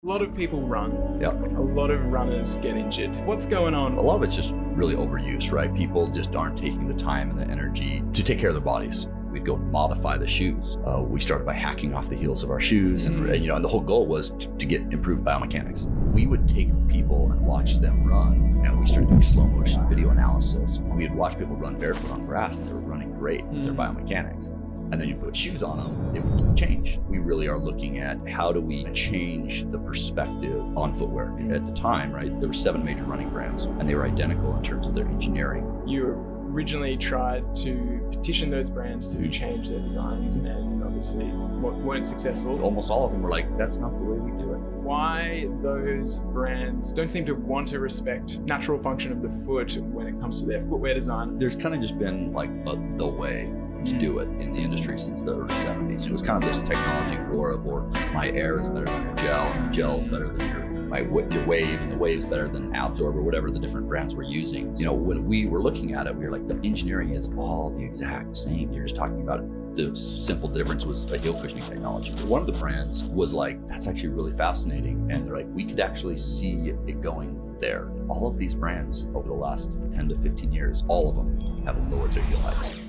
A lot of people run. Yep. A lot of runners get injured. What's going on? A lot of it's just really overuse, right? People just aren't taking the time and the energy to take care of their bodies. We'd go modify the shoes. We started by hacking off the heels of our shoes, and and the whole goal was to get improved biomechanics. We would take people and watch them run, and we started doing slow motion video analysis. We had watched people run barefoot on grass, and they were running great with their biomechanics. And then you put shoes on them, it would change. We really are looking at how do we change the perspective on footwear. At the time, right, there were 7 major running brands, and they were identical in terms of their engineering. You originally tried to petition those brands to change their designs, and obviously weren't successful. Almost all of them were like, that's not the way we do it. Why those brands don't seem to want to respect natural function of the foot when it comes to their footwear design? There's kind of just been like the way to do it in the industry since the early 70s. It was kind of this technology war of, or my air is better than your gel, and your gel is better than your wave, and the wave's better than Absorb, or whatever the different brands were using. When we were looking at it, we were like, the engineering is all the exact same. You're just talking about the simple difference was a heel cushioning technology. One of the brands was like, that's actually really fascinating. And they're like, we could actually see it going there. All of these brands over the last 10 to 15 years, all of them have lowered their heel heights.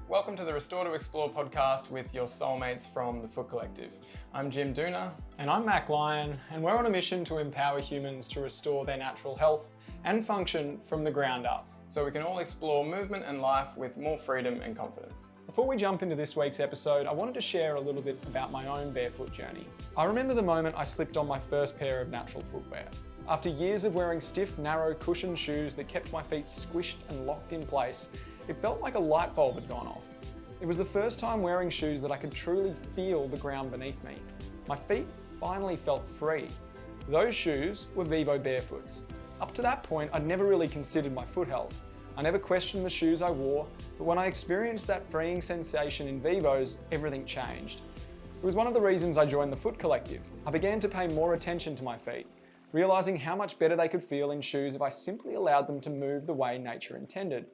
Welcome to the Restore to Explore podcast with your soulmates from the Foot Collective. I'm Jim Dooner. And I'm Mac Lyon, and we're on a mission to empower humans to restore their natural health and function from the ground up, so we can all explore movement and life with more freedom and confidence. Before we jump into this week's episode, I wanted to share a little bit about my own barefoot journey. I remember the moment I slipped on my first pair of natural footwear. After years of wearing stiff, narrow, cushioned shoes that kept my feet squished and locked in place, it felt like a light bulb had gone off. It was the first time wearing shoes that I could truly feel the ground beneath me. My feet finally felt free. Those shoes were Vivo barefoots. Up to that point, I'd never really considered my foot health. I never questioned the shoes I wore, but when I experienced that freeing sensation in Vivos, everything changed. It was one of the reasons I joined the Foot Collective. I began to pay more attention to my feet, realizing how much better they could feel in shoes if I simply allowed them to move the way nature intended.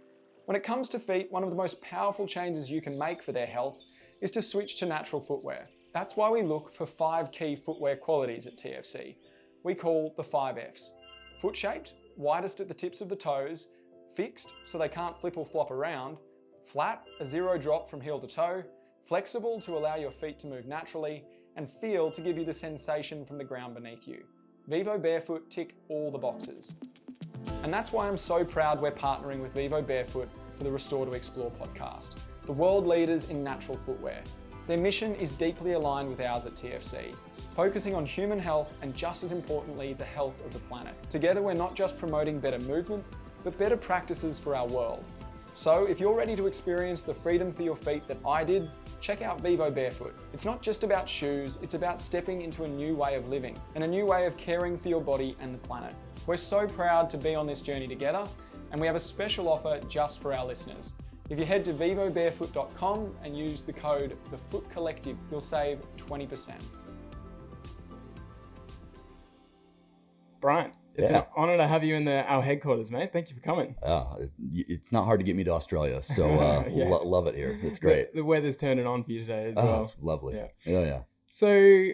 When it comes to feet, one of the most powerful changes you can make for their health is to switch to natural footwear. That's why we look for 5 key footwear qualities at TFC. We call the 5 Fs. Foot shaped, widest at the tips of the toes, fixed so they can't flip or flop around, flat, a 0 drop from heel to toe, flexible to allow your feet to move naturally, and feel to give you the sensation from the ground beneath you. Vivo Barefoot tick all the boxes. And that's why I'm so proud we're partnering with Vivo Barefoot for the Restore to Explore podcast, the world leaders in natural footwear. Their mission is deeply aligned with ours at TFC, focusing on human health and, just as importantly, the health of the planet. Together, we're not just promoting better movement, but better practices for our world. So if you're ready to experience the freedom for your feet that I did, check out Vivo Barefoot. It's not just about shoes, it's about stepping into a new way of living and a new way of caring for your body and the planet. We're so proud to be on this journey together, and we have a special offer just for our listeners. If you head to vivobarefoot.com and use the code TheFootCollective, you'll save 20%. Brian, it's an honor to have you in our headquarters, mate. Thank you for coming. It's not hard to get me to Australia, so love it here. It's great. The weather's turning on for you today as well. It's lovely. Yeah. So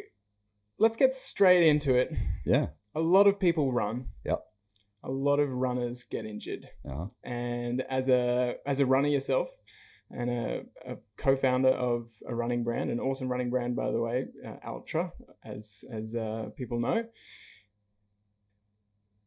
let's get straight into it. Yeah. A lot of people run. Yep. A lot of runners get injured. Uh-huh. And as a runner yourself, and a co-founder of a running brand, an awesome running brand, by the way, Altra, as people know.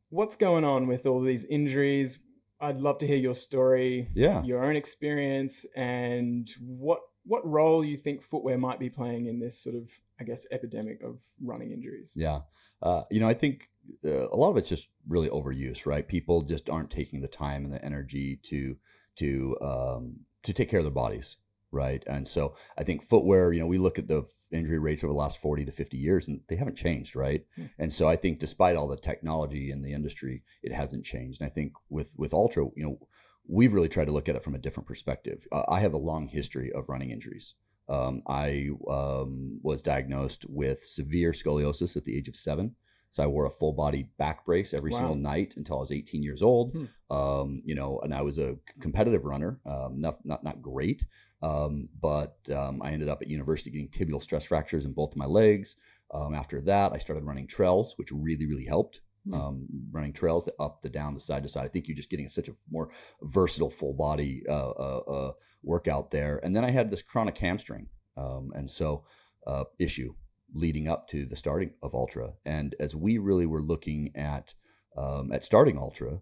What's going on with all these injuries? I'd love to hear your story, your own experience, and what role you think footwear might be playing in this sort of, I guess, epidemic of running injuries. Yeah. I think a lot of it's just really overuse, right? People just aren't taking the time and the energy to take care of their bodies, right? And so I think footwear, we look at the injury rates over the last 40 to 50 years and they haven't changed, right? And so I think despite all the technology in the industry, it hasn't changed. And I think with Altra, we've really tried to look at it from a different perspective. I have a long history of running injuries. I was diagnosed with severe scoliosis at the age of 7. So I wore a full body back brace every single night until I was 18 years old. And I was a competitive runner, not great. But I ended up at university getting tibial stress fractures in both of my legs. After that, I started running trails, which really, really helped. Running trails, the up, the down, the side to side. I think you're just getting such a more versatile full body workout there. And then I had this chronic hamstring, and so issue leading up to the starting of Altra. And as we really were looking at starting Altra,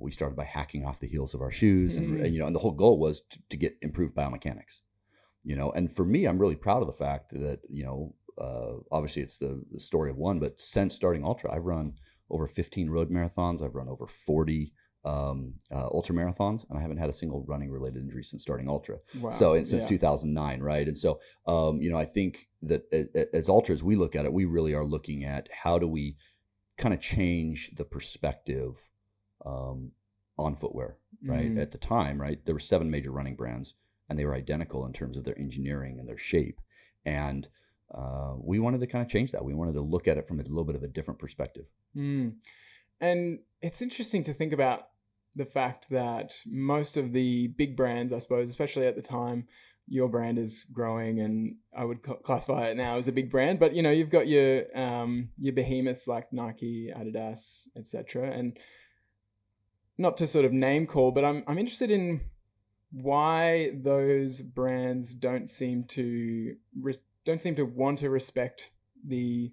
we started by hacking off the heels of our shoes, and and the whole goal was to get improved biomechanics. And for me, I'm really proud of the fact that obviously it's the story of one, but since starting Altra, I've run over 15 road marathons. I've run over 40 ultra marathons, and I haven't had a single running related injury since starting Altra. Wow. So since 2009, right? And so I think that as Altras, we look at it, we really are looking at how do we kind of change the perspective on footwear, right? At the time, right, there were 7 major running brands, and they were identical in terms of their engineering and their shape. And we wanted to kind of change that. We wanted to look at it from a little bit of a different perspective. And it's interesting to think about the fact that most of the big brands, I suppose, especially at the time, your brand is growing, and I would classify it now as a big brand. But you've got your behemoths like Nike, Adidas, etc. And not to sort of name call, but I'm interested in why those brands don't seem to want to respect the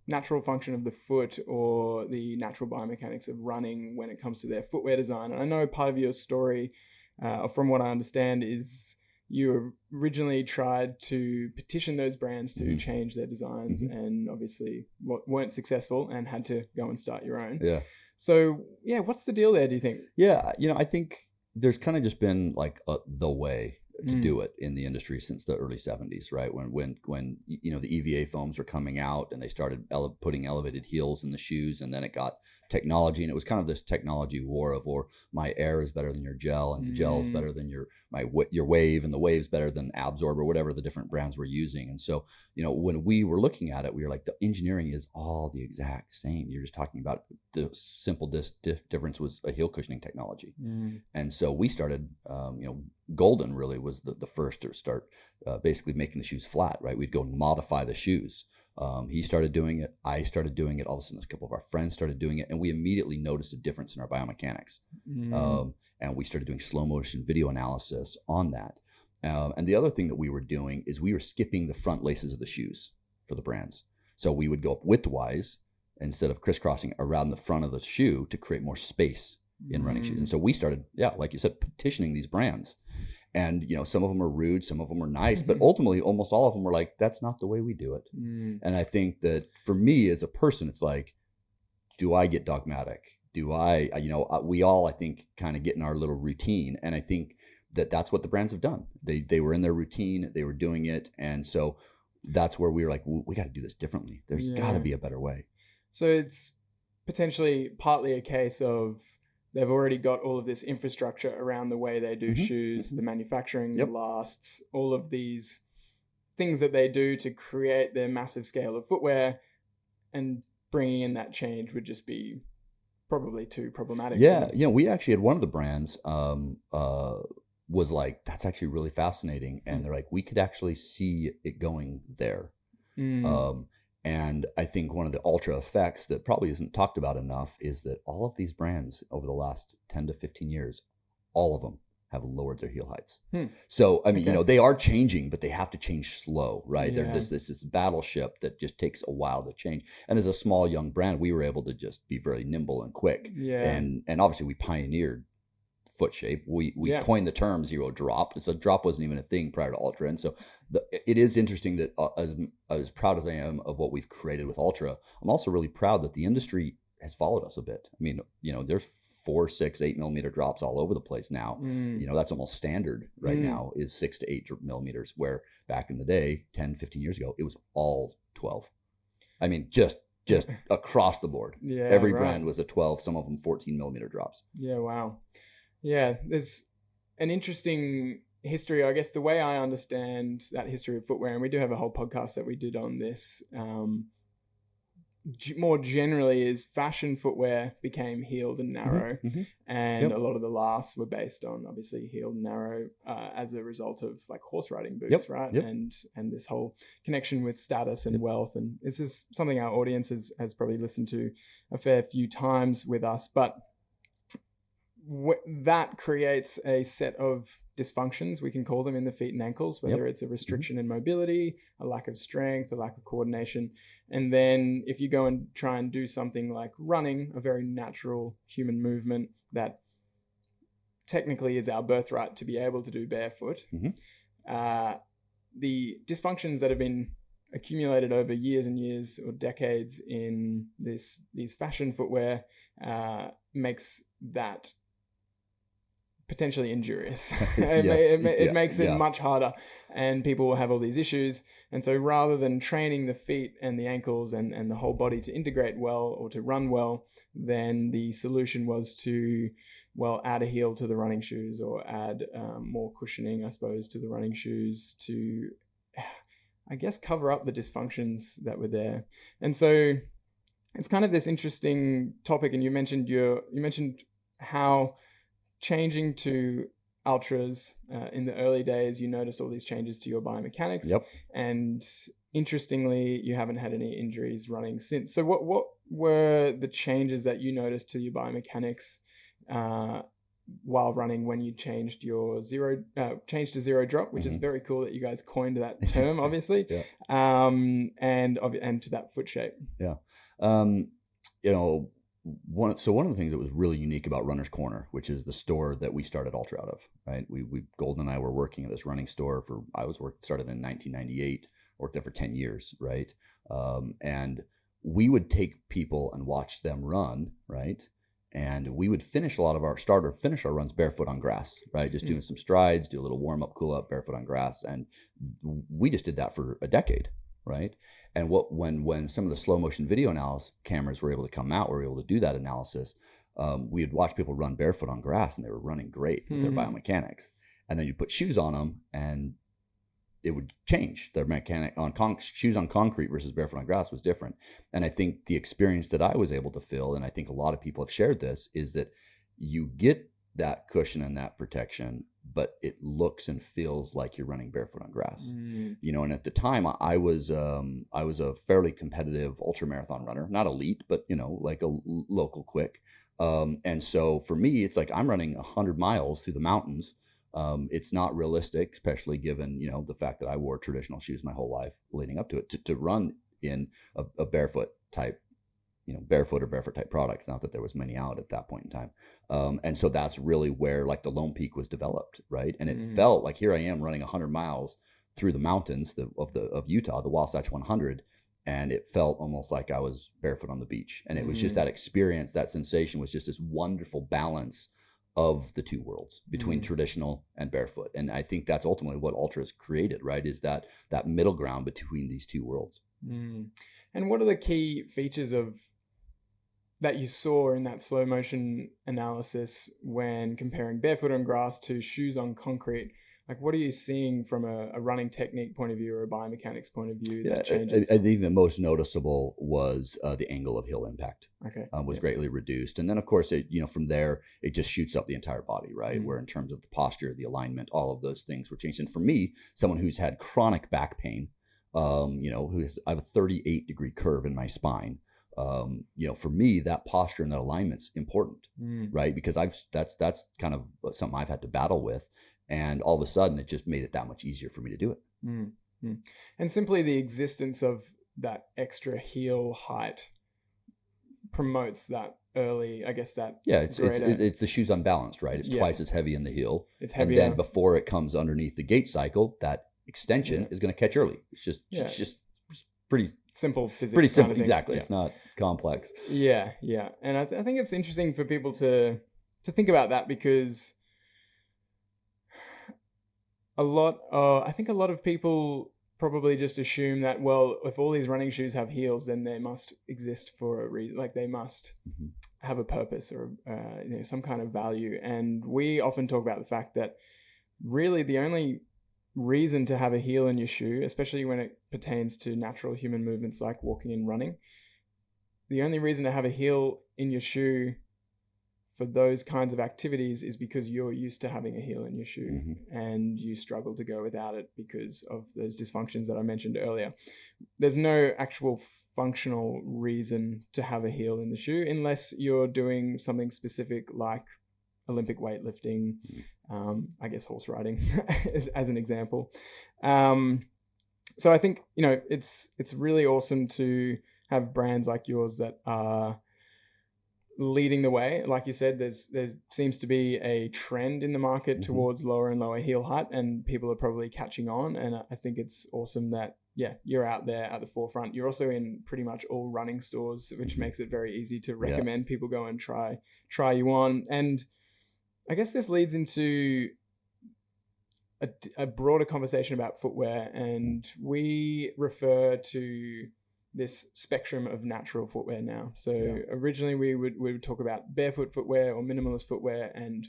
natural function of the foot or the natural biomechanics of running when it comes to their footwear design. And I know part of your story, from what I understand, is you originally tried to petition those brands to change their designs, and obviously weren't successful and had to go and start your own. Yeah. So what's the deal there, do you think? Yeah, I think there's kind of just been like the way to do it in the industry since the early 70s, right? When the EVA foams were coming out, and they started putting elevated heels in the shoes, and then it got technology, and it was kind of this technology war of, or my air is better than your gel, and your gel is better than your wave, and the wave's better than Absorb, or whatever the different brands were using. And so when we were looking at it, we were like, the engineering is all the exact same. You're just talking about the simple difference was a heel cushioning technology. And so we started Golden really was the first to start basically making the shoes flat, right? We'd go and modify the shoes. He started doing it. I started doing it. All of a sudden, a couple of our friends started doing it, and we immediately noticed a difference in our biomechanics. And we started doing slow motion video analysis on that. And the other thing that we were doing is we were skipping the front laces of the shoes for the brands. So we would go up widthwise instead of crisscrossing around the front of the shoe to create more space in running shoes. And so we started, like you said, petitioning these brands. And, some of them are rude, some of them are nice, but ultimately almost all of them were like, that's not the way we do it. And I think that for me as a person, it's like, do I get dogmatic? Do I, we all, I think, kind of get in our little routine. And I think that that's what the brands have done. They were in their routine, they were doing it. And so that's where we were like, we got to do this differently. There's got to be a better way. So it's potentially partly a case of they've already got all of this infrastructure around the way they do shoes, the manufacturing lasts, all of these things that they do to create their massive scale of footwear, and bringing in that change would just be probably too problematic. Yeah, we actually had one of the brands was like, that's actually really fascinating. And they're like, we could actually see it going there. And I think one of the Altra effects that probably isn't talked about enough is that all of these brands over the last 10 to 15 years, all of them have lowered their heel heights. So, I mean, they are changing, but they have to change slow, right? They're just this battleship that just takes a while to change. And as a small, young brand, we were able to just be very nimble and quick. And obviously we pioneered foot shape. We coined the term zero drop. So drop wasn't even a thing prior to Altra. And so it is interesting that as proud as I am of what we've created with Altra, I'm also really proud that the industry has followed us a bit. I mean, there's 4, 6, 8 millimeter drops all over the place now. That's almost standard right now, is 6 to 8 millimeters, where back in the day, 10, 15 years ago, it was all 12. I mean, just across the board. Every brand was a 12, some of them 14 millimeter drops. Wow. Yeah, there's an interesting history, I guess. The way I understand that history of footwear, and we do have a whole podcast that we did on this, more generally is fashion footwear became heeled and narrow, and a lot of the lasts were based on obviously heeled and narrow as a result of like horse riding boots, right? And this whole connection with status and wealth, and this is something our audience has probably listened to a fair few times with us, but that creates a set of dysfunctions, we can call them, in the feet and ankles, whether it's a restriction in mobility, a lack of strength, a lack of coordination. And then if you go and try and do something like running, a very natural human movement that technically is our birthright to be able to do barefoot, the dysfunctions that have been accumulated over years and years or decades in these fashion footwear makes that potentially injurious. It makes it much harder, and people will have all these issues. And so rather than training the feet and the ankles and the whole body to integrate well or to run well, then the solution was to, add a heel to the running shoes, or add more cushioning, I suppose, to the running shoes to, I guess, cover up the dysfunctions that were there. And so it's kind of this interesting topic. And you mentioned how changing to Altras in the early days, you noticed all these changes to your biomechanics. And interestingly, you haven't had any injuries running since. So what were the changes that you noticed to your biomechanics while running when you changed to zero drop, which is very cool that you guys coined that term, obviously, and to that foot shape? One of the things that was really unique about Runner's Corner, which is the store that we started Altra out of, right? Golden and I were working at this running store started in 1998, worked there for 10 years, right? And we would take people and watch them run, right? And we would finish our runs barefoot on grass, right? Just doing some strides, do a little warm up, cool up, barefoot on grass. And we just did that for a decade, right? And when some of the slow motion video analysis cameras were able to come out, we were able to do that analysis. We had watched people run barefoot on grass, and they were running great with their biomechanics. And then you put shoes on them, and it would change. Their mechanic on shoes on concrete versus barefoot on grass was different. And I think the experience that I was able to feel, and I think a lot of people have shared this, is that you get that cushion and that protection, but it looks and feels like you're running barefoot on grass. And at the time I was a fairly competitive ultra marathon runner, not elite, but like a local quick. And so for me, it's like I'm running 100 miles through the mountains. It's not realistic, especially given, the fact that I wore traditional shoes my whole life leading up to it, to run in a barefoot type, barefoot or barefoot type products. Not that there was many out at that point in time. And so that's really where like the Lone Peak was developed, right? And it felt like here I am running 100 miles through the mountains of Utah, the Wasatch 100, and it felt almost like I was barefoot on the beach. And it was just that experience, that sensation was just this wonderful balance of the two worlds between traditional and barefoot. And I think that's ultimately what Altra has created, right? Is that middle ground between these two worlds. And what are the key features that you saw in that slow motion analysis when comparing barefoot on grass to shoes on concrete? Like, what are you seeing from a running technique point of view or a biomechanics point of view that changes? I think the most noticeable was the angle of heel impact. Was greatly reduced. And then, of course, from there, it just shoots up the entire body, right? Where in terms of the posture, the alignment, all of those things were changed. And for me, someone who's had chronic back pain, I have a 38-degree curve in my spine. For me, that posture and that alignment's important, right? Because that's kind of something I've had to battle with. And all of a sudden, it just made it that much easier for me to do it. And simply the existence of that extra heel height promotes that early, I guess that. Yeah, it's the shoe's unbalanced, right? It's twice as heavy in the heel. It's heavier. And then before it comes underneath the gate cycle, that extension is going to catch early. It's just pretty simple physics. Pretty simple, exactly. It's not complex. Yeah. And I think it's interesting for people to think about that, because I think a lot of people probably just assume that, if all these running shoes have heels, then they must exist for a reason. Like they must have a purpose or some kind of value. And we often talk about the fact that really the only reason to have a heel in your shoe, especially when it pertains to natural human movements like walking and running, the only reason to have a heel in your shoe for those kinds of activities is because you're used to having a heel in your shoe, and you struggle to go without it because of those dysfunctions that I mentioned earlier. There's no actual functional reason to have a heel in the shoe unless you're doing something specific like Olympic weightlifting, I guess horse riding as an example. So I think, it's really awesome to have brands like yours that are leading the way. Like you said, there seems to be a trend in the market towards lower and lower heel height, and people are probably catching on. And I think it's awesome that, you're out there at the forefront. You're also in pretty much all running stores, which makes it very easy to recommend people go and try you on. And I guess this leads into a broader conversation about footwear, and we refer to this spectrum of natural footwear now. So originally we would talk about barefoot footwear or minimalist footwear, and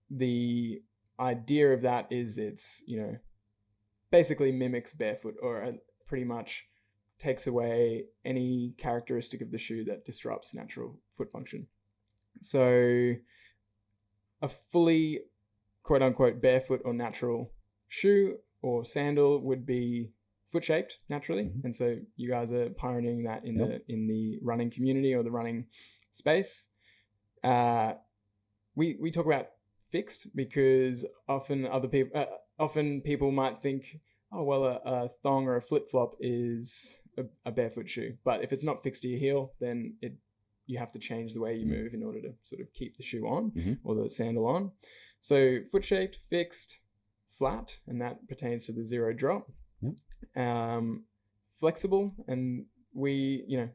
the idea of that is it's, basically mimics barefoot, or pretty much takes away any characteristic of the shoe that disrupts natural foot function. So a fully quote unquote barefoot or natural shoe or sandal would be foot shaped naturally. And so you guys are pioneering that in the running community or the running space. We talk about fixed because often people might think, oh, well, a thong or a flip-flop is a barefoot shoe. But if it's not fixed to your heel, then you have to change the way you move in order to sort of keep the shoe on or the sandal on. So foot-shaped, fixed, flat, and that pertains to the zero drop. Flexible, and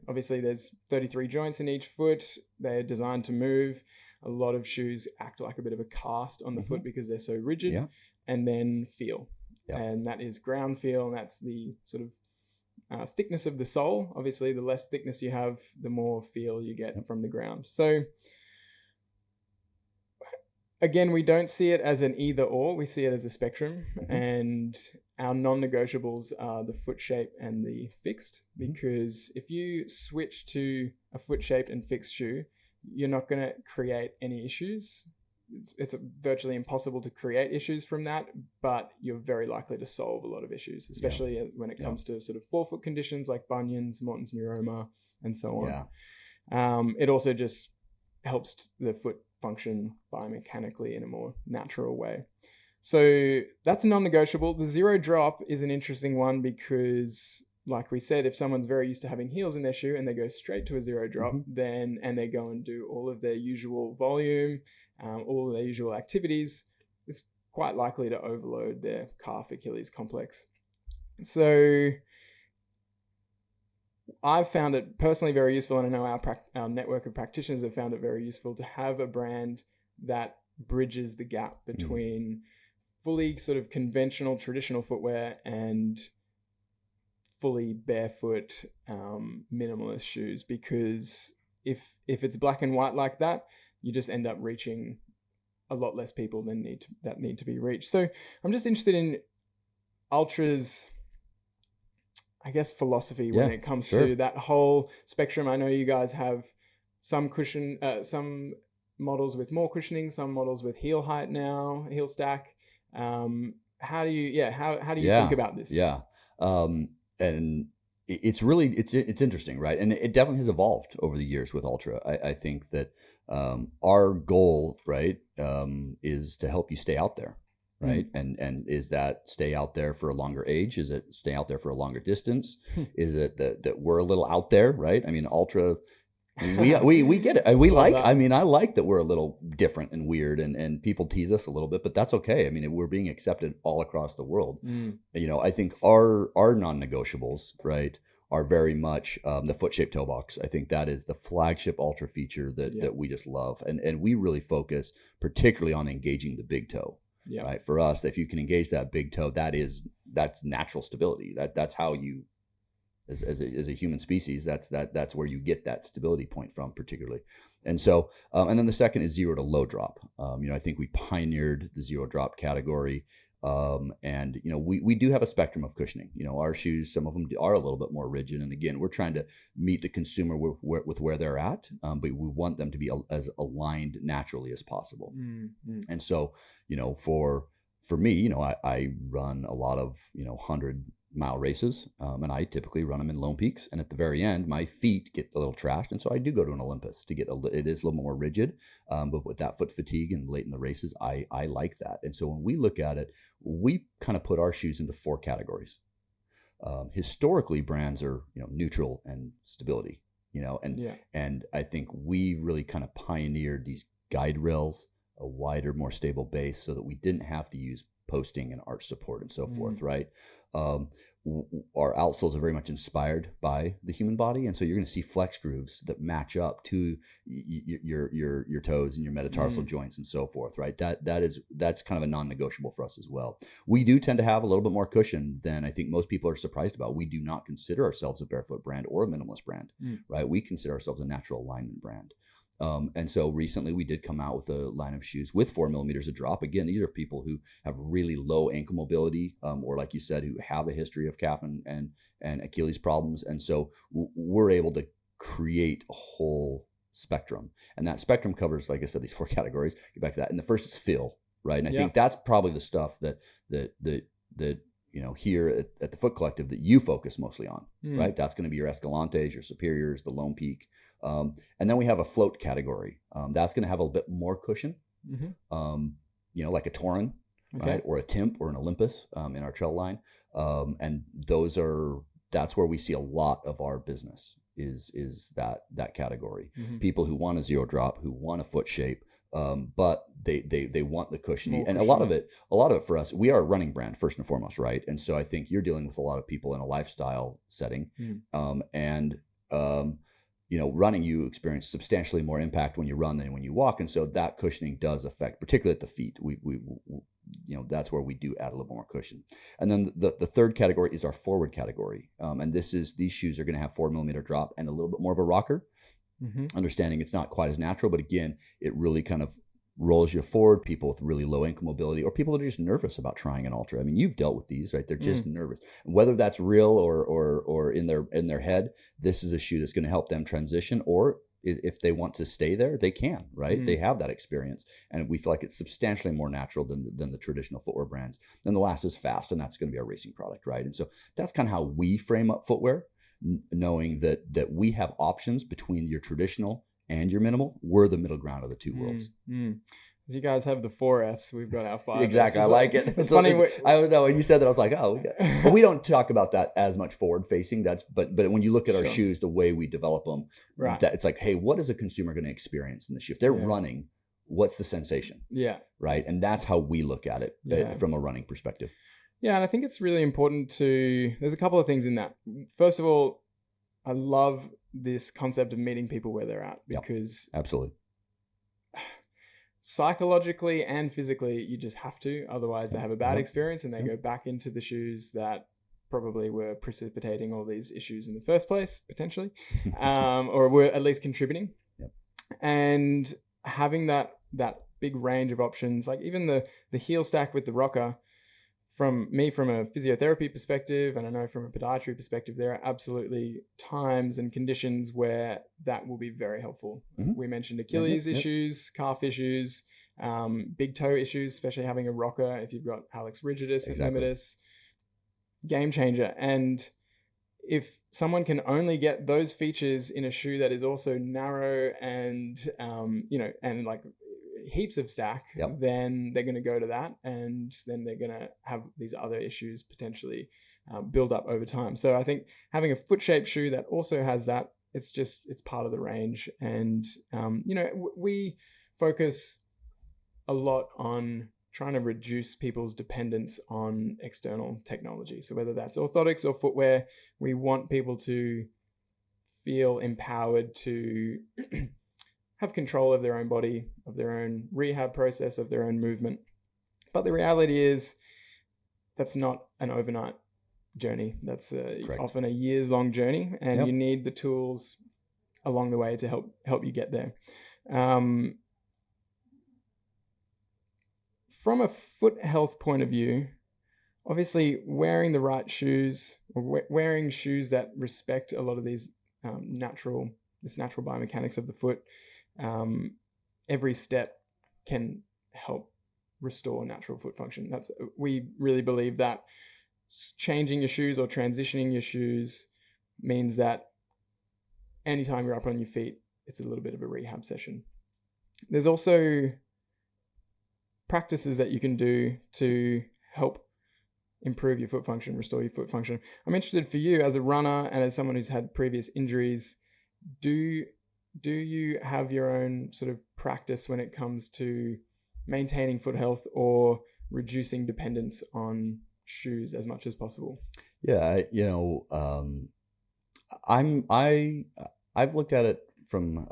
obviously there's 33 joints in each foot. They're designed to move. A lot of shoes act like a bit of a cast on the foot because they're so rigid. And then feel, and that is ground feel, and that's the sort of thickness of the sole. Obviously, the less thickness you have, the more feel you get from the ground. So again, we don't see it as an either or, we see it as a spectrum, and our non-negotiables are the foot shape and the fixed, because if you switch to a foot shaped and fixed shoe, you're not going to create any issues. It's virtually impossible to create issues from that, but you're very likely to solve a lot of issues, especially when it comes to sort of forefoot conditions like bunions, Morton's neuroma, and so on. It also just helps the foot function biomechanically in a more natural way. So that's non-negotiable. The zero drop is an interesting one because, like we said, if someone's very used to having heels in their shoe and they go straight to a zero drop, and they go and do all of their usual volume, all of their usual activities, it's quite likely to overload their calf Achilles complex. So I've found it personally very useful, and I know our network of practitioners have found it very useful to have a brand that bridges the gap between fully sort of conventional traditional footwear and fully barefoot minimalist shoes, because if it's black and white like that, you just end up reaching a lot less people than need to be reached. So I'm just interested in Altra's, I guess, philosophy when it comes to that whole spectrum. I know you guys have some models with more cushioning, some models with heel height now, heel stack. How do you think about this? And it's really, it's interesting, right? And it definitely has evolved over the years with Altra. I think that our goal, right, is to help you stay out there, right? And is that stay out there for a longer age? Is it stay out there for a longer distance? Is it that we're a little out there, right? I mean, Altra, we get it. We like, I mean, I like that we're a little different and weird, and people tease us a little bit, but that's okay. I mean, we're being accepted all across the world. I think our non-negotiables, right, are very much the foot-shaped toe box. I think that is the flagship Altra feature that we just love. And we really focus particularly on engaging the big toe. Right. For us, if you can engage that big toe, that's natural stability. That's how you, as a human species, that's where you get that stability point from, particularly. And so, and then the second is zero to low drop. I think we pioneered the zero drop category. And we do have a spectrum of cushioning. Our shoes, some of them are a little bit more rigid, and again, we're trying to meet the consumer with where they're at, but we want them to be as aligned naturally as possible. And so for me, I run a lot of 100-mile races, and I typically run them in Lone Peaks, and at the very end my feet get a little trashed, and so I do go to an Olympus to get it is a little more rigid, but with that foot fatigue and late in the races, I like that. And so when we look at it, we kind of put our shoes into 4 categories. Historically, brands are neutral and stability, and I think we really kind of pioneered these guide rails, a wider, more stable base, so that we didn't have to use posting and arch support and so forth, right? Our outsoles are very much inspired by the human body, and so you're going to see flex grooves that match up to your toes and your metatarsal joints and so forth, right? That's kind of a non-negotiable for us as well. We do tend to have a little bit more cushion than I think most people are surprised about. We do not consider ourselves a barefoot brand or a minimalist brand, right? We consider ourselves a natural alignment brand. And so recently we did come out with a line of shoes with 4 millimeters of drop. Again, these are people who have really low ankle mobility, or like you said, who have a history of calf and Achilles problems. And so we're able to create a whole spectrum. And that spectrum covers, like I said, these 4 categories. Get back to that. And the first is feel, right? And I think that's probably the stuff that here at the Foot Collective that you focus mostly on, right? That's going to be your Escalantes, your Superiors, the Lone Peak. And then we have a float category. That's going to have a bit more cushion, like a Torin, right? Or a Timp or an Olympus in our trail line. And that's where we see a lot of our business is that category. People who want a zero drop, who want a foot shape, but they want the cushioning. And a lot of it for us, we are a running brand first and foremost, right? And so I think you're dealing with a lot of people in a lifestyle setting, running, you experience substantially more impact when you run than when you walk, and so that cushioning does affect, particularly at the feet. We that's where we do add a little more cushion. And then the third category is our forward category, and these shoes are going to have 4 millimeter drop and a little bit more of a rocker. Understanding it's not quite as natural, but again, it really kind of rolls you forward. People with really low ankle mobility, or people that are just nervous about trying an Altra. I mean, you've dealt with these, right? They're just nervous. Whether that's real or in their head, this is a shoe that's going to help them transition, or if they want to stay there, they can, right? They have that experience, and we feel like it's substantially more natural than the traditional footwear brands. Then the last is fast, and that's going to be our racing product, right? And so that's kind of how we frame up footwear, knowing that we have options between your traditional and your minimal. We're the middle ground of the two worlds. You guys have the 4 Fs. We've got our 5 Exactly. Fs. I like it. It's funny. I don't know. When you said that, I was like, oh, yeah. But we don't talk about that as much forward facing. But when you look at our shoes, the way we develop them, right? It's like, hey, what is a consumer going to experience in the shoe? If they're running, what's the sensation? Yeah. Right. And that's how we look at it from a running perspective. Yeah, and I think it's really important there's a couple of things in that. First of all, I love this concept of meeting people where they're at, because absolutely, psychologically and physically, you just have to. Otherwise, they have a bad experience and they go back into the shoes that probably were precipitating all these issues in the first place, potentially, or were at least contributing. And having that big range of options, like even the heel stack with the rocker, from a physiotherapy perspective, and I know from a podiatry perspective, there are absolutely times and conditions where that will be very helpful. We mentioned Achilles issues, calf issues, big toe issues, especially having a rocker if you've got hallux rigidus and limitus. Game changer. And if someone can only get those features in a shoe that is also narrow and and like heaps of stack, then they're going to go to that, and then they're going to have these other issues potentially build up over time. So I think having a foot shaped shoe that also has that, it's part of the range. And we focus a lot on trying to reduce people's dependence on external technology. So whether that's orthotics or footwear, we want people to feel empowered to have control of their own body, of their own rehab process, of their own movement. But the reality is that's not an overnight journey. That's often a years-long journey, and you need the tools along the way to help you get there. from a foot health point of view, obviously wearing the right shoes, or wearing shoes that respect a lot of these natural biomechanics of the foot, every step can help restore natural foot function. We really believe that changing your shoes or transitioning your shoes means that anytime you're up on your feet, it's a little bit of a rehab session. There's also practices that you can do to help improve your foot function, restore your foot function. I'm interested for you as a runner and as someone who's had previous injuries, do you have your own sort of practice when it comes to maintaining foot health or reducing dependence on shoes as much as possible? Yeah, I've looked at it from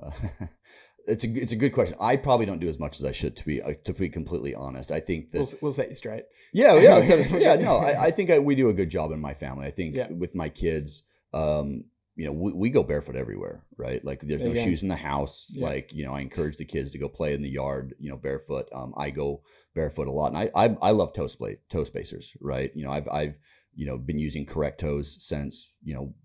it's a good question. I probably don't do as much as I should, to be completely honest. I think that we'll set you straight. Yeah. No, I think we do a good job in my family. I think with my kids, we go barefoot everywhere, right? Like there's no shoes in the house. Yeah. Like, I encourage the kids to go play in the yard, barefoot. I go barefoot a lot, and I love toe spacers, right? I've been using correct toes since,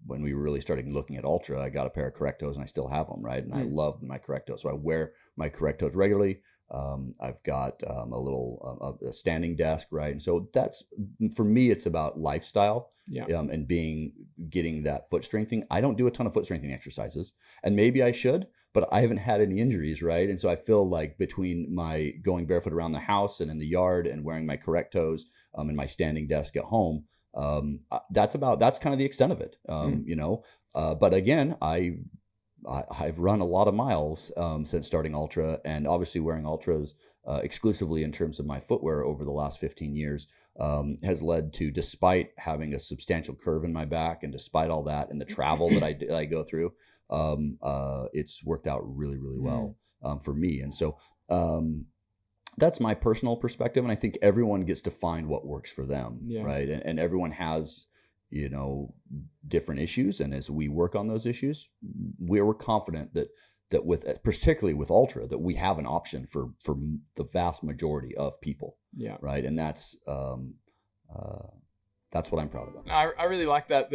when we were really starting looking at Altra. I got a pair of correct toes and I still have them, right? And I love my correct toes. So I wear my correct toes regularly. I've got a little a standing desk, right? And so that's, for me, it's about lifestyle, and getting that foot strengthening. I don't do a ton of foot strengthening exercises, and maybe I should, but I haven't had any injuries, right? And so I feel like between my going barefoot around the house and in the yard and wearing my correct toes, and my standing desk at home, that's kind of the extent of it. But again, I've run a lot of miles since starting Altra, and obviously wearing Altras exclusively in terms of my footwear over the last 15 years has led to, despite having a substantial curve in my back and despite all that and the travel that I go through, it's worked out really, really well for me. And so that's my personal perspective, and I think everyone gets to find what works for them, right? And everyone has different issues, and as we work on those issues, we're confident that particularly with Altra, that we have an option for the vast majority of people, right? And that's what I'm proud of. I really like that.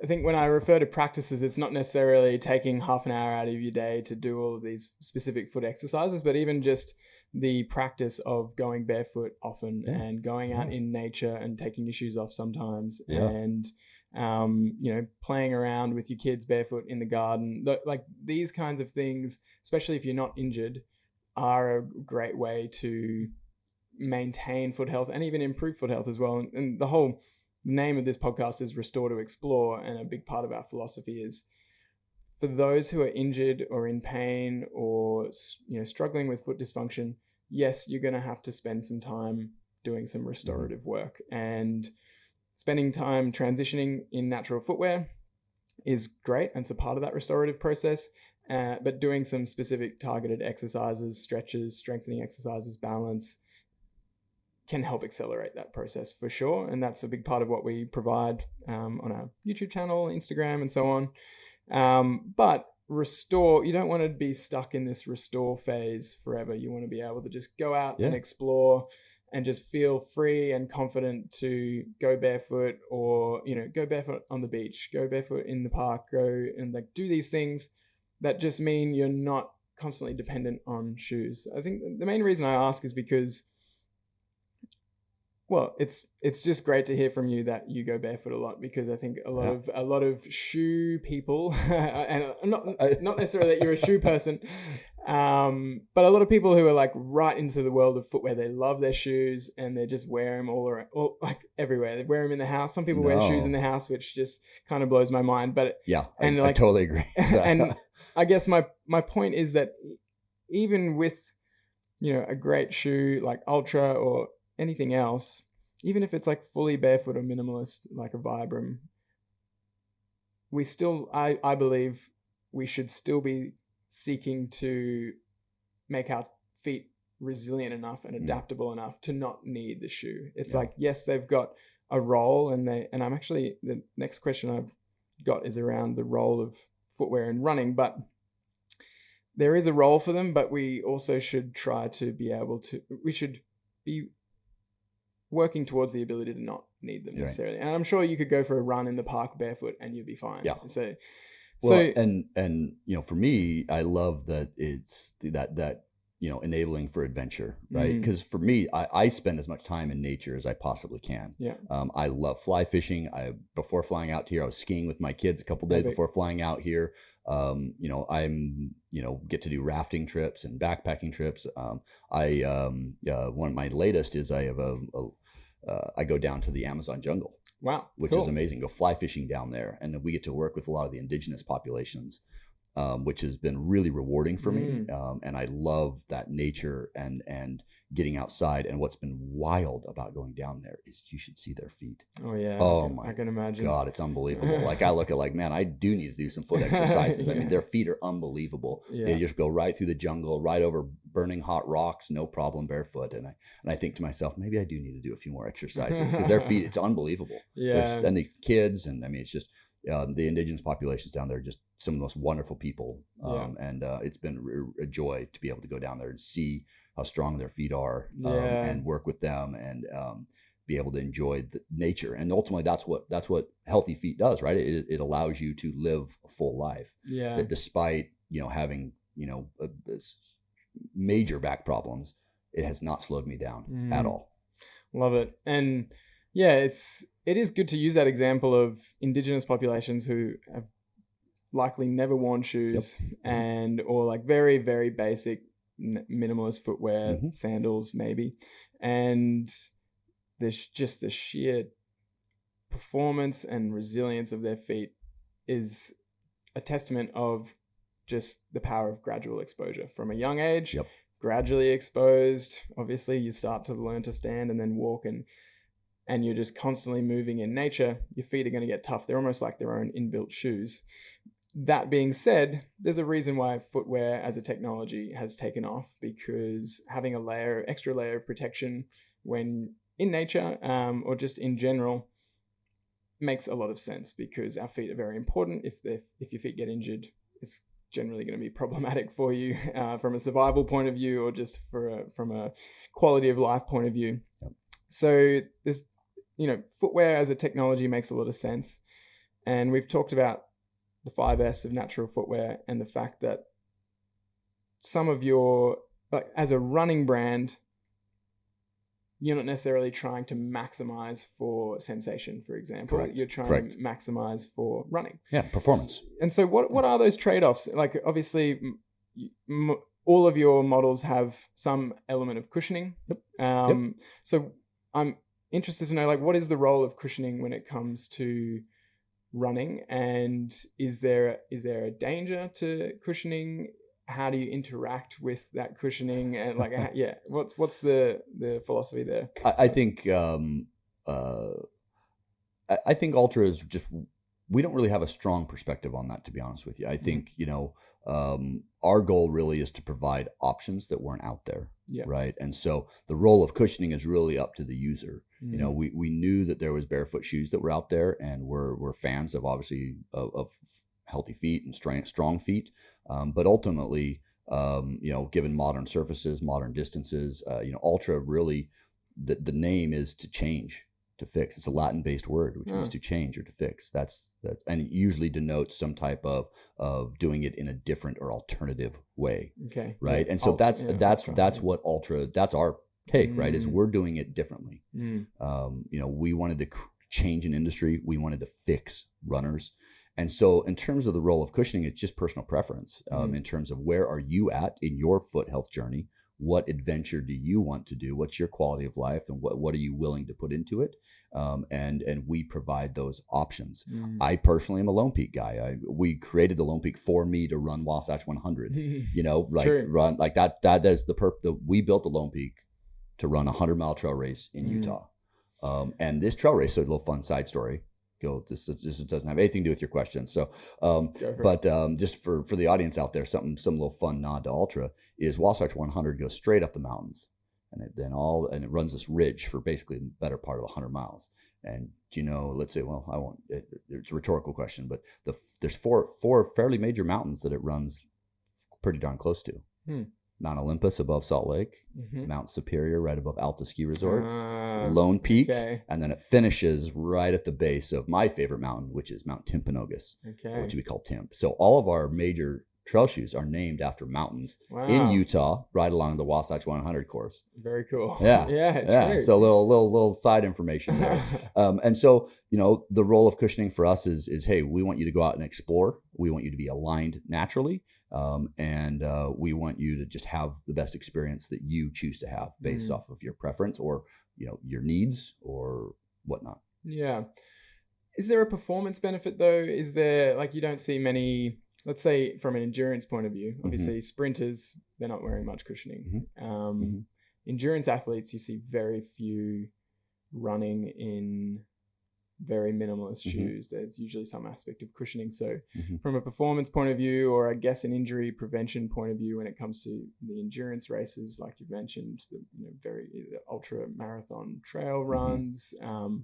I think when I refer to practices, it's not necessarily taking half an hour out of your day to do all of these specific foot exercises, but even just the practice of going barefoot often and going out in nature and taking your shoes off sometimes and, playing around with your kids barefoot in the garden. Like these kinds of things, especially if you're not injured, are a great way to maintain foot health and even improve foot health as well. And the whole name of this podcast is Restore to Explore, and a big part of our philosophy is for those who are injured or in pain or struggling with foot dysfunction, yes, you're going to have to spend some time doing some restorative work, and spending time transitioning in natural footwear is great, and it's a part of that restorative process. But doing some specific targeted exercises, stretches, strengthening exercises, balance, can help accelerate that process for sure. And that's a big part of what we provide on our YouTube channel, Instagram, and so on. But restore, you don't want to be stuck in this restore phase forever. You want to be able to just go out and explore and just feel free and confident to go barefoot, or, go barefoot on the beach, go barefoot in the park, go and do these things that just mean you're not constantly dependent on shoes. I think the main reason I ask is because, well, it's just great to hear from you that you go barefoot a lot, because I think a lot of shoe people, and not necessarily that you're a shoe person, but a lot of people who are right into the world of footwear, they love their shoes and they just wear them all around, everywhere. They wear them in the house. Some people wear shoes in the house, which just kind of blows my mind. But I totally agree. And I guess my point is that even with a great shoe like Altra or anything else, even if it's fully barefoot or minimalist like a Vibram, we still, I believe we should still be seeking to make our feet resilient enough and adaptable enough to not need the shoe. It's yes, they've got a role, and I'm actually, the next question I've got is around the role of footwear in running, but there is a role for them, but we also should try to be able to, we should be working towards the ability to not need them necessarily. Right. And I'm sure you could go for a run in the park barefoot and you'd be fine. Yeah. So and for me, I love that it's that enabling for adventure, right? Because for me, I spend as much time in nature as I possibly can. Yeah. I love fly fishing. Before flying out here, I was skiing with my kids a couple days before flying out here. I'm get to do rafting trips and backpacking trips. One of my latest is I have I go down to the Amazon jungle. Wow, which is amazing. Go fly fishing down there, and then we get to work with a lot of the indigenous populations, which has been really rewarding for me. And I love that nature and getting outside. And what's been wild about going down there is you should see their feet. Oh yeah. I can imagine. God, it's unbelievable. Like I look at man, I do need to do some foot exercises. I mean, their feet are unbelievable. Yeah. They just go right through the jungle, right over burning hot rocks, no problem, barefoot. And I think to myself, maybe I do need to do a few more exercises because their feet, it's unbelievable. Yeah. And the kids, and I mean, it's just the indigenous populations down there are just some of the most wonderful people. And it's been a joy to be able to go down there and see how strong their feet are, and work with them and be able to enjoy the nature. And ultimately that's what healthy feet does, right? It allows you to live a full life. Yeah. That despite, having, major back problems, it has not slowed me down at all. Love it. And yeah, it is good to use that example of indigenous populations who have likely never worn shoes or like very, very basic minimalist footwear, sandals maybe. And there's just the sheer performance and resilience of their feet is a testament of just the power of gradual exposure from a young age. Gradually exposed, obviously you start to learn to stand and then walk, and you're just constantly moving in nature. Your feet are going to get tough. They're almost like their own inbuilt shoes. That being said, there's a reason why footwear as a technology has taken off, because having extra layer of protection when in nature, or just in general, makes a lot of sense, because our feet are very important. If your feet get injured, it's generally going to be problematic for you from a survival point of view, or just from a quality of life point of view. So this, footwear as a technology makes a lot of sense. And we've talked about the 5 F's of natural footwear and the fact that some of your, like as a running brand, you're not necessarily trying to maximize for sensation, for example. Correct. You're trying to maximize for running. Yeah, performance. And so what are those trade-offs? Like obviously all of your models have some element of cushioning. So I'm interested to know, like, what is the role of cushioning when it comes to running, and is there a danger to cushioning? How do you interact with that cushioning? And like, what's the philosophy there? I think I think Altra is just, we don't really have a strong perspective on that, to be honest with you. I think our goal really is to provide options that weren't out there, right? And so the role of cushioning is really up to the user. We knew that there was barefoot shoes that were out there, and we're fans of obviously of healthy feet and strong feet. But ultimately, given modern surfaces, modern distances, Altra really, the name is to change, to fix. It's a Latin-based word, which means to change or to fix. And it usually denotes some type of doing it in a different or alternative way. Okay. Right. And so that's what Altra, that's our take, right? Is we're doing it differently. We wanted to change an industry. We wanted to fix runners. And so in terms of the role of cushioning, it's just personal preference, in terms of where are you at in your foot health journey? What adventure do you want to do? What's your quality of life, and what are you willing to put into it? And we provide those options. I personally am a Lone Peak guy. We created the Lone Peak for me to run Wasatch 100. Run like that. That is we built the Lone Peak to run a 100-mile trail race in Utah. And this trail race, so a little fun side story. This doesn't have anything to do with your question. So, just for the audience out there, some little fun nod to Altra is Wasatch 100 goes straight up the mountains, and it runs this ridge for basically the better part of 100 miles. And let's say, well, I won't. It's a rhetorical question, but there's four fairly major mountains that it runs pretty darn close to. Mount Olympus above Salt Lake, Mount Superior right above Alta Ski Resort, Lone Peak, and then it finishes right at the base of my favorite mountain, which is Mount Timpanogos, which we call Timp. So all of our major trail shoes are named after mountains in Utah, right along the Wasatch 100 course. Very cool. Yeah. So a little side information there. And so, you know, the role of cushioning for us is, hey, we want you to go out and explore. We want you to be aligned naturally. And we want you to just have the best experience that you choose to have based off of your preference or, you know, your needs or whatnot. Yeah. Is there a performance benefit though? Is there, like, you don't see many, let's say from an endurance point of view, obviously sprinters, they're not wearing much cushioning. Endurance athletes, you see very few running in very minimalist shoes. There's usually some aspect of cushioning. So from a performance point of view, or I guess an injury prevention point of view, when it comes to the endurance races, like you've mentioned, the the ultra marathon trail runs,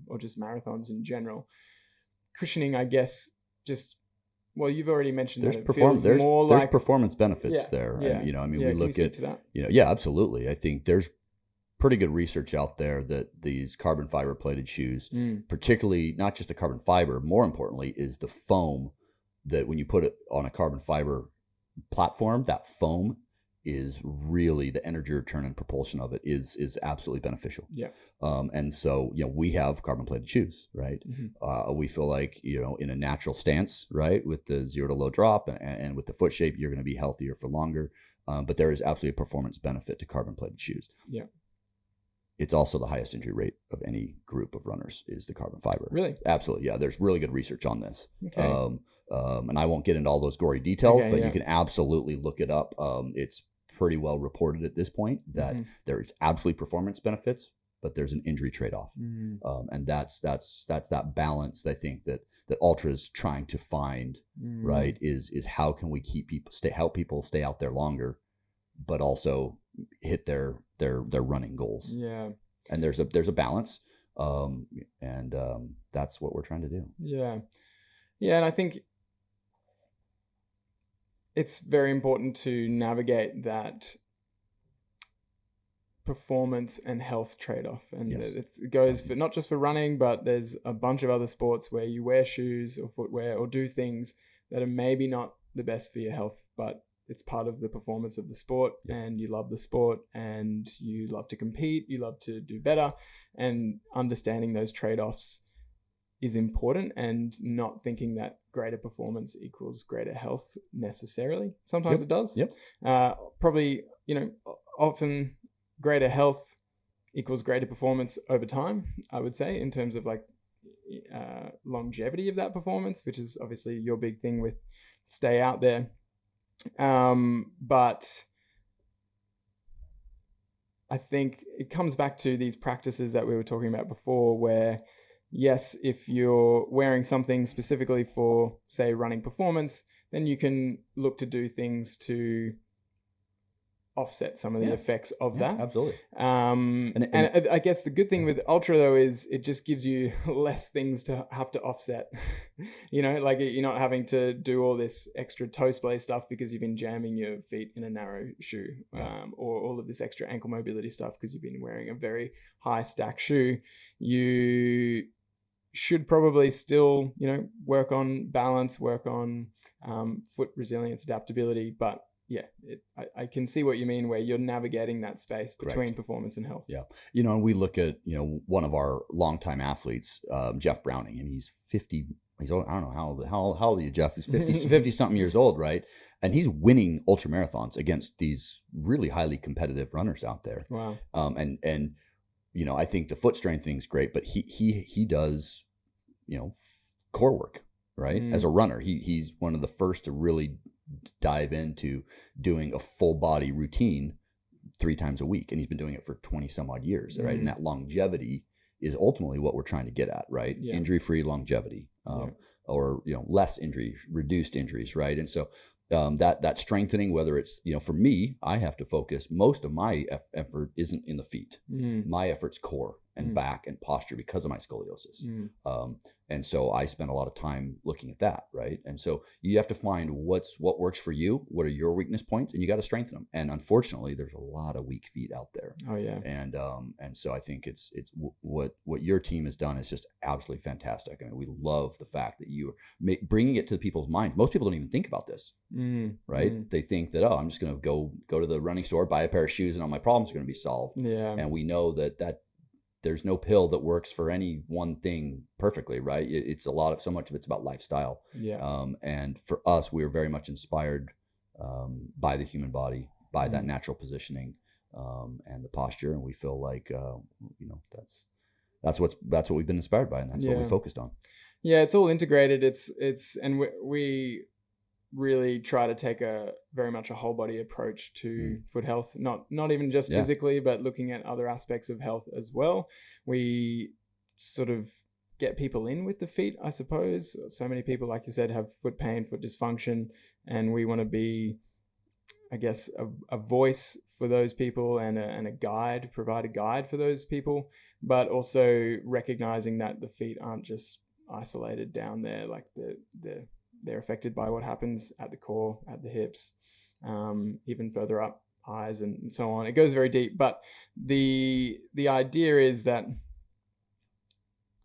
or just marathons in general, cushioning, I guess, just, well, you've already mentioned there's performance benefits there. Yeah. And, you know, I mean, we look at, you know, absolutely. I think there's pretty good research out there that these carbon fiber plated shoes, particularly not just the carbon fiber, more importantly, is the foam that when you put it on a carbon fiber platform, that foam is really the energy return and propulsion of it is absolutely beneficial. Yeah. And so, you know, we have carbon plated shoes, right? We feel like, you know, in a natural stance, right, with the zero to low drop and with the foot shape, you're going to be healthier for longer. But there is absolutely a performance benefit to carbon plated shoes. Yeah. It's also the highest injury rate of any group of runners is the carbon fiber. Really? Absolutely. Yeah. There's really good research on this. Okay. And I won't get into all those gory details, but you can absolutely look it up. It's pretty well reported at this point that there is absolutely performance benefits, but there's an injury trade-off. And that's that balance that I think that Altra is trying to find, right? Is how can we help people stay out there longer, but also hit their running goals. Yeah. And there's a balance. And that's what we're trying to do. Yeah. Yeah. And I think it's very important to navigate that performance and health trade-off. And it goes for not just for running, but there's a bunch of other sports where you wear shoes or footwear or do things that are maybe not the best for your health, but it's part of the performance of the sport, and you love the sport and you love to compete, you love to do better, and understanding those trade-offs is important, and not thinking that greater performance equals greater health necessarily. Sometimes it does. Probably, you know, often greater health equals greater performance over time, I would say, in terms of like longevity of that performance, which is obviously your big thing with stay out there. But I think it comes back to these practices that we were talking about before, where yes, if you're wearing something specifically for, say, running performance, then you can look to do things to offset some of the effects of that. Absolutely. And I guess the good thing with Altra though is it just gives you less things to have to offset. You know, like you're not having to do all this extra toe splay stuff because you've been jamming your feet in a narrow shoe, or all of this extra ankle mobility stuff because you've been wearing a very high stack shoe. You should probably still, you know, work on balance, work on foot resilience, adaptability, but I can see what you mean where you're navigating that space between performance and health. Yeah. You know, we look at, you know, one of our longtime athletes, Jeff Browning, and he's 50. I don't know how old are you, Jeff? He's 50 something years old, right? And he's winning ultra marathons against these really highly competitive runners out there. Wow. And you know, I think the foot strength thing's great, but he does, you know, core work, right? As a runner, he's one of the first to really dive into doing a full body routine 3 times a week, and he's been doing it for 20 some odd years, right? And that longevity is ultimately what we're trying to get at, right? Injury-free longevity, or, you know, less injury, reduced injuries, right? And so that strengthening, whether it's, you know, for me, I have to focus, most of my effort isn't in the feet. My effort's core, and back and posture because of my scoliosis. And so I spent a lot of time looking at that, right? And so you have to find what works for you, what are your weakness points, and you got to strengthen them. And unfortunately, there's a lot of weak feet out there. Oh yeah. And so I think it's what your team has done is just absolutely fantastic. I mean, we love the fact that you are bringing it to people's minds. Most people don't even think about this, right? They think that, oh, I'm just going to go to the running store, buy a pair of shoes, and all my problems are going to be solved. Yeah. And we know that there's no pill that works for any one thing perfectly, right? It's so much of it's about lifestyle. Yeah. And for us, we were very much inspired by the human body, by that natural positioning and the posture, and we feel like that's what we've been inspired by, and that's what we focused on. Yeah, it's all integrated. And we really try to take very much a whole body approach to foot health, not even just physically, but looking at other aspects of health as well. We sort of get people in with the feet, I suppose. So many people, like you said, have foot pain, foot dysfunction, and we want to be, I guess, a voice for those people and a guide, provide a guide for those people, but also recognizing that the feet aren't just isolated down there, like they're affected by what happens at the core, at the hips, even further up, eyes and so on. It goes very deep, but the idea is that,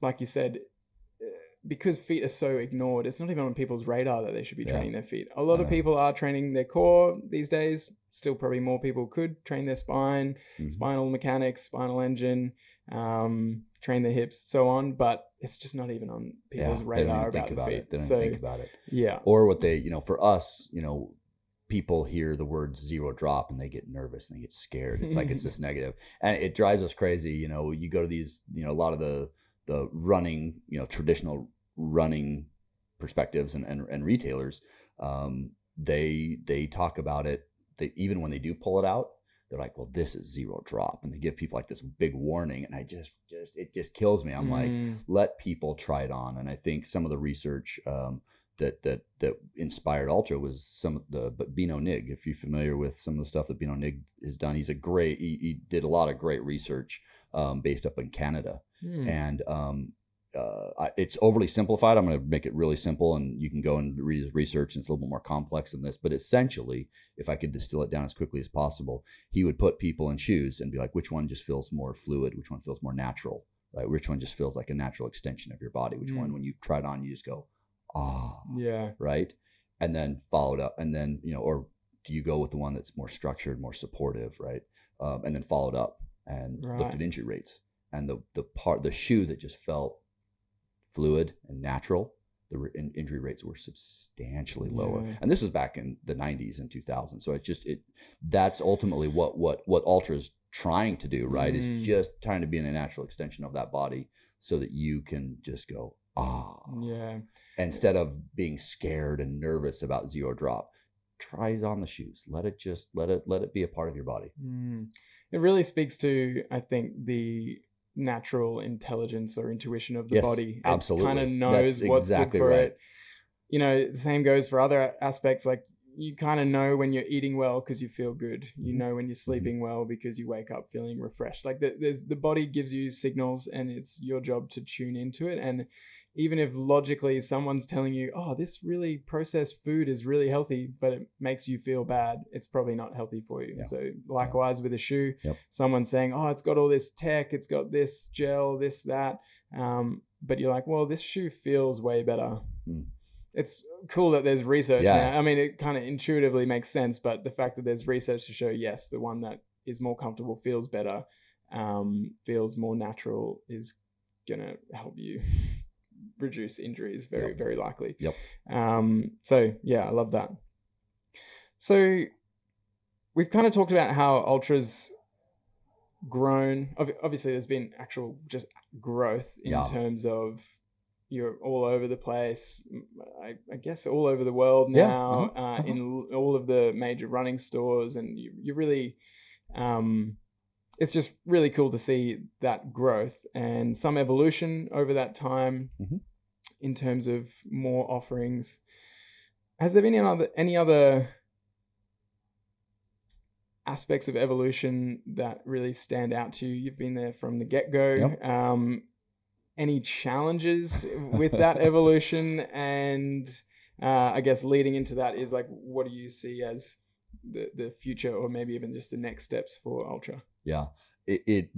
like you said, because feet are so ignored, it's not even on people's radar that they should be training their feet. A lot of people are training their core these days. Still probably more people could train their spine, spinal mechanics, spinal engine, train their hips, so on, but it's just not even on people's radar about the feet. They don't think about it. Yeah. Or what they, for us, people hear the word zero drop and they get nervous and they get scared. It's like it's this negative, and it drives us crazy. You go to these, a lot of the running, traditional running perspectives and retailers, they talk about it. Even when they do pull it out, they're like, well, this is zero drop. And they give people like this big warning. And it just kills me. I'm like, let people try it on. And I think some of the research that inspired Altra was some of but Bino Nig, if you're familiar with some of the stuff that Bino Nig has done, he did a lot of great research based up in Canada. And it's overly simplified. I'm going to make it really simple, and you can go and read his research, and it's a little bit more complex than this. But essentially, if I could distill it down as quickly as possible, he would put people in shoes and be like, which one just feels more fluid? Which one feels more natural? Right? Which one just feels like a natural extension of your body? Which one, when you try it on, you just go, yeah, right? And then followed up, and then, or do you go with the one that's more structured, more supportive, right? And then followed up and looked at injury rates, and the shoe that just felt fluid and natural, the injury rates were substantially lower. And this was back in the 90s and 2000. So that's ultimately what Altra is trying to do, right? Is just trying to be in a natural extension of that body so that you can just go, instead of being scared and nervous about zero drop. Try on the shoes. Let it be a part of your body. It really speaks to, I think, the natural intelligence or intuition of the body. Absolutely. It kind of knows what's good for it. The same goes for other aspects. Like, you kind of know when you're eating well because you feel good. You know when you're sleeping well because you wake up feeling refreshed. Like, the body gives you signals, and it's your job to tune into it. And even if logically someone's telling you, oh, this really processed food is really healthy, but it makes you feel bad, it's probably not healthy for you. So likewise with a shoe, someone's saying, oh, it's got all this tech, it's got this gel, this, that. But you're like, well, this shoe feels way better. It's cool that there's research now. I mean, it kind of intuitively makes sense, but the fact that there's research to show, yes, the one that is more comfortable feels better, feels more natural, is going to help you reduce injuries very, very likely. So yeah, I love that. So we've kind of talked about how Altra's grown. Obviously there's been actual just growth in terms of you're all over the place. I guess all over the world now, in all of the major running stores, and you really, it's just really cool to see that growth and some evolution over that time in terms of more offerings. Has there been any other aspects of evolution that really stand out to you? You've been there from the get-go. Yep. Any challenges with that evolution? And I guess leading into that is like, what do you see as the future, or maybe even just the next steps for Altra? Yeah, it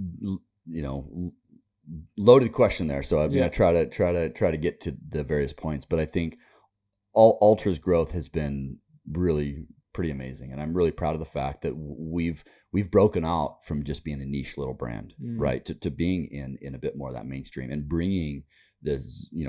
loaded question there. So I'm gonna try to get to the various points, but I think Altra's growth has been really pretty amazing, and I'm really proud of the fact that we've broken out from just being a niche little brand, right, to being in a bit more of that mainstream, and bringing the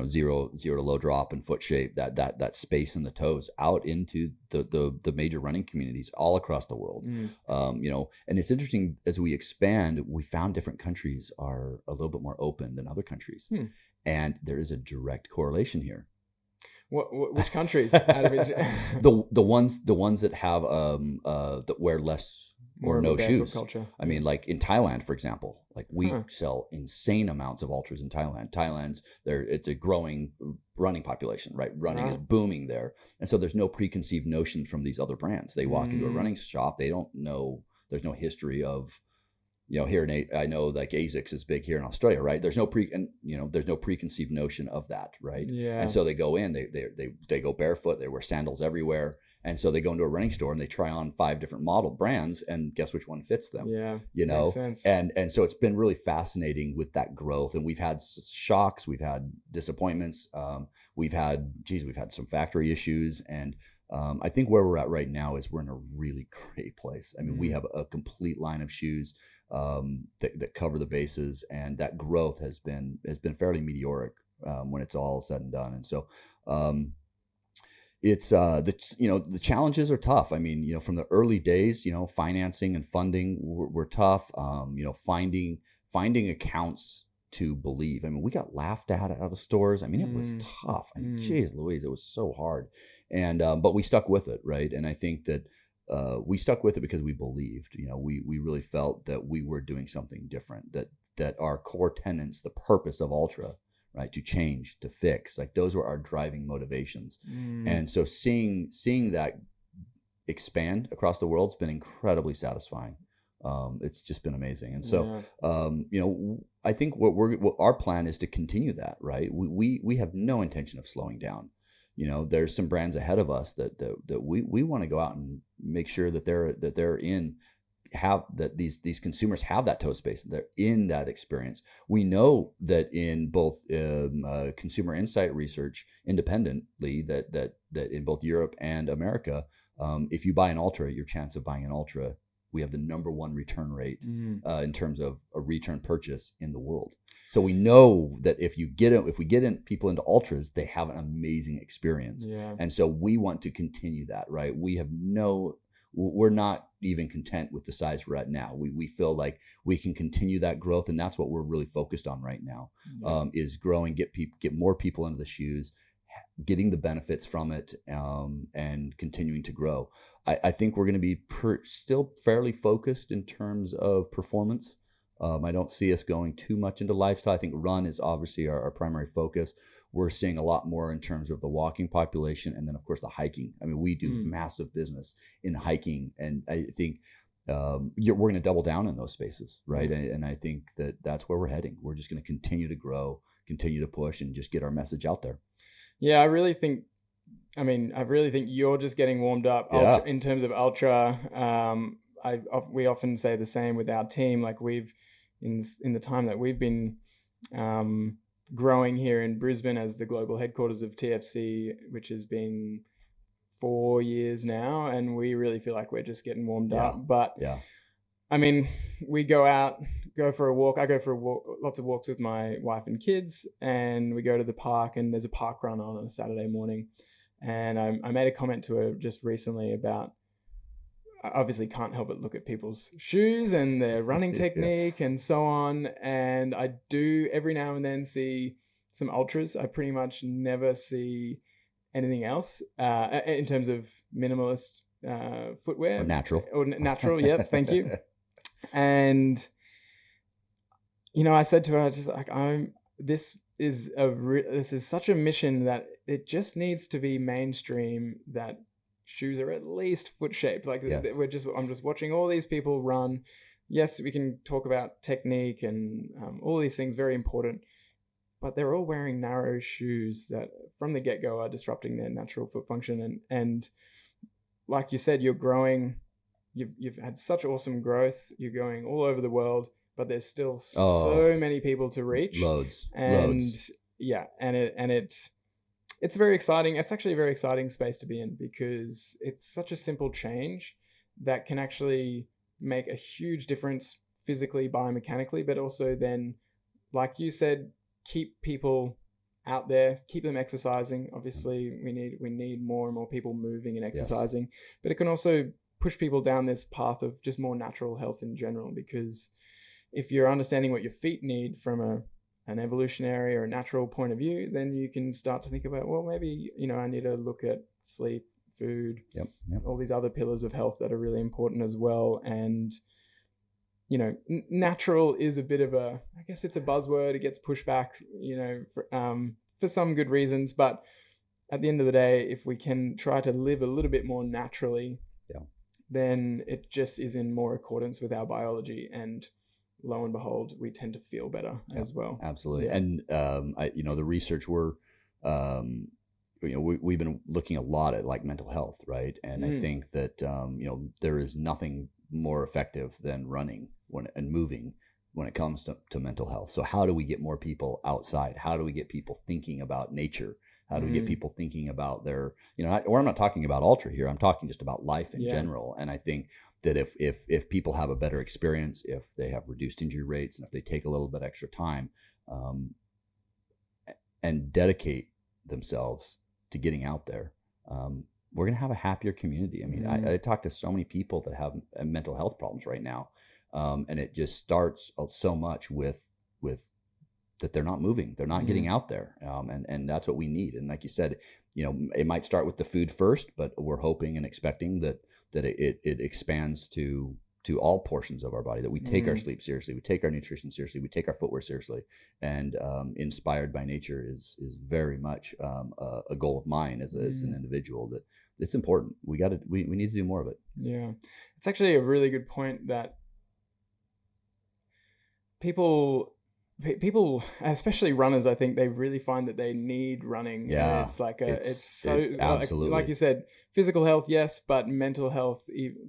zero to low drop and foot shape, that space in the toes out into the major running communities all across the world. And it's interesting, as we expand, we found different countries are a little bit more open than other countries, and there is a direct correlation here. Which countries? Out of the ones that have that wear less or no shoes. Culture. I mean, like in Thailand, for example, like we sell insane amounts of Altras in Thailand. It's a growing running population, right? Running is booming there, and so there's no preconceived notion from these other brands. They walk into a running shop, they don't know. There's no history of, here I know like ASICS is big here in Australia, right? There's no preconceived notion of that, right? Yeah. And so they go in, they go barefoot, they wear sandals everywhere, and so they go into a running store and they try on 5 different model brands, and guess which one fits them? Yeah, makes sense. And so it's been really fascinating with that growth, and we've had shocks, we've had disappointments, we've had some factory issues, and I think where we're at right now is we're in a really great place. I mean, we have a complete line of shoes that cover the bases, and that growth has been fairly meteoric when it's all said and done. And so it's the challenges are tough. I mean, from the early days, financing and funding were tough. Finding accounts to believe. I mean, we got laughed at out of stores. I mean, it was tough. I mean, geez Louise, it was so hard. And but we stuck with it, right? And I think that we stuck with it because we believed. We really felt that we were doing something different. That our core tenets, the purpose of Altra, right, to change, to fix, like those were our driving motivations. And so seeing that expand across the world has been incredibly satisfying. It's just been amazing. And so I think what our plan is to continue that, right? We have no intention of slowing down. There's some brands ahead of us that we want to go out and make sure that these consumers have that toe space. They're in that experience. We know that in both consumer insight research independently that in both Europe and America, if you buy an Altra, your chance of buying an Altra, we have the #1 return rate in terms of a return purchase in the world. So we know that if we get people into Altras, they have an amazing experience. Yeah. And so we want to continue that, right? We're not even content with the size we're at now. We feel like we can continue that growth, and that's what we're really focused on right now. Is growing, get more people into the shoes, getting the benefits from it, and continuing to grow. I think we're going to be still fairly focused in terms of performance. I don't see us going too much into lifestyle. I think run is obviously our primary focus. We're seeing a lot more in terms of the walking population, and then of course the hiking. I mean, we do massive business in hiking, and I think we're going to double down in those spaces, right? And I think that's where we're heading. We're just going to continue to grow, continue to push, and just get our message out there. Yeah, I really think you're just getting warmed up. Yeah. In terms of Altra. We often say the same with our team. Like we've in the time that we've been growing here in Brisbane as the global headquarters of TFC, which has been 4 years now, and we really feel like we're just getting warmed up. But I mean, we go for a walk. I go for lots of walks with my wife and kids, and we go to the park, and there's a park run on a Saturday morning. And I made a comment to her just recently about, I obviously can't help but look at people's shoes and their running technique and so on. And I do every now and then see some Altras. I pretty much never see anything else in terms of minimalist footwear. Or natural, yep, thank you. And, I said to her, just like, this is such a mission that it just needs to be mainstream, that shoes are at least foot shaped. Like Yes. I'm just watching all these people run. Yes, we can talk about technique and all these things, very important, but they're all wearing narrow shoes that from the get-go are disrupting their natural foot function. And like you said, you're growing, you've had such awesome growth, you're going all over the world, but there's still so many people to reach. Loads. Yeah, it's very exciting. It's actually a very exciting space to be in because it's such a simple change that can actually make a huge difference physically, biomechanically, but also then, like you said, keep people out there, keep them exercising. Obviously, we need more and more people moving and exercising, but it can also push people down this path of just more natural health in general, because if you're understanding what your feet need from an evolutionary or a natural point of view, then you can start to think about, well, maybe, I need to look at sleep, food, all these other pillars of health that are really important as well. And, natural is a bit of I guess it's a buzzword. It gets pushed back, for some good reasons. But at the end of the day, if we can try to live a little bit more naturally, then it just is in more accordance with our biology, and lo and behold, we tend to feel better as well. Absolutely. And the research we've been looking a lot at like mental health, right? And I think that there is nothing more effective than running and moving when it comes to mental health. So how do we get more people outside? How do we get people thinking about nature? How do we get people thinking about their, or I'm not talking about Altra here. I'm talking just about life in general. And I think that if people have a better experience, if they have reduced injury rates, and if they take a little bit extra time and dedicate themselves to getting out there, we're going to have a happier community. I mean, I talk to so many people that have mental health problems right now. And it just starts so much with that they're not moving, they're not getting out there, and that's what we need. And like you said, it might start with the food first, but we're hoping and expecting that it expands to all portions of our body, that we take our sleep seriously, we take our nutrition seriously, we take our footwear seriously, and inspired by nature is very much a goal of mine as an individual. That it's important. We need to do more of it. Yeah, it's actually a really good point that people, especially runners, I think they really find that they need running. Yeah, it's like absolutely, like you said, physical health, yes, but mental health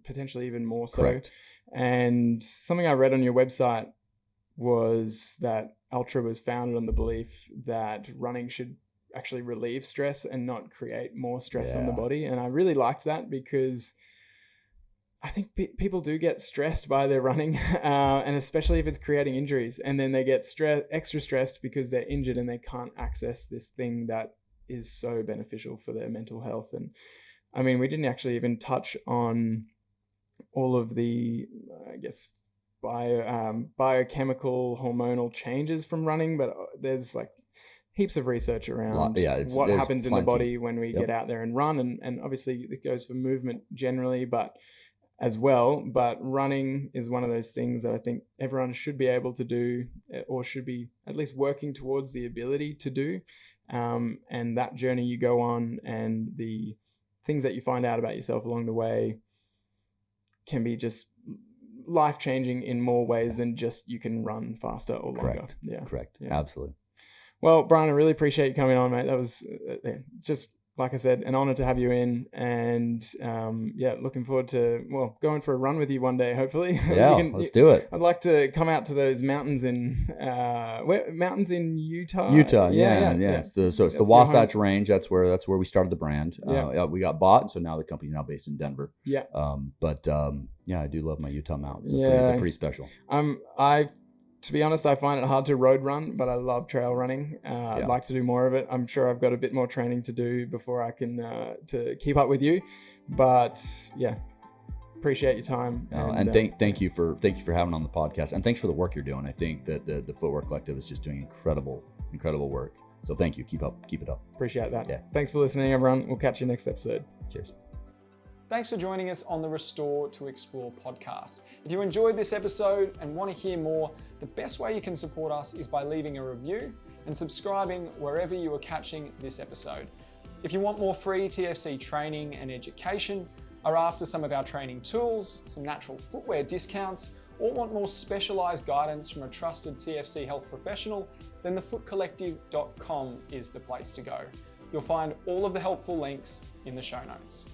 potentially even more so. Correct. And something I read on your website was that Altra was founded on the belief that running should actually relieve stress and not create more stress on the body. And I really liked that, because I think people do get stressed by their running, and especially if it's creating injuries, and then they get extra stressed because they're injured and they can't access this thing that is so beneficial for their mental health. And I mean, we didn't actually even touch on all of the, I guess, biochemical hormonal changes from running, but there's like heaps of research around what happens in the body when we get out there and run, and obviously it goes for movement generally, but running is one of those things that I think everyone should be able to do, or should be at least working towards the ability to do. And that journey you go on, and the things that you find out about yourself along the way, can be just life-changing in more ways than just you can run faster or longer. Correct. Absolutely. Well, Brian, I really appreciate you coming on, mate. That was just, like I said, an honor to have you in, and looking forward to going for a run with you one day, hopefully. Yeah, let's do it. I'd like to come out to those mountains in Utah. Utah, yeah. It's the Wasatch Range. That's where we started the brand. We got bought, so now the company's now based in Denver. Yeah. I do love my Utah mountains. They're pretty special. To be honest, I find it hard to road run, but I love trail running. I'd like to do more of it. I'm sure I've got a bit more training to do before I can to keep up with you. But appreciate your time. Thank you for having on the podcast, and thanks for the work you're doing. I think that the Footwear Collective is just doing incredible work. So thank you. Keep it up. Appreciate that. Yeah. Thanks for listening, everyone. We'll catch you next episode. Cheers. Thanks for joining us on the Restore to Explore podcast. If you enjoyed this episode and want to hear more, the best way you can support us is by leaving a review and subscribing wherever you are catching this episode. If you want more free TFC training and education, are after some of our training tools, some natural footwear discounts, or want more specialised guidance from a trusted TFC health professional, then thefootcollective.com is the place to go. You'll find all of the helpful links in the show notes.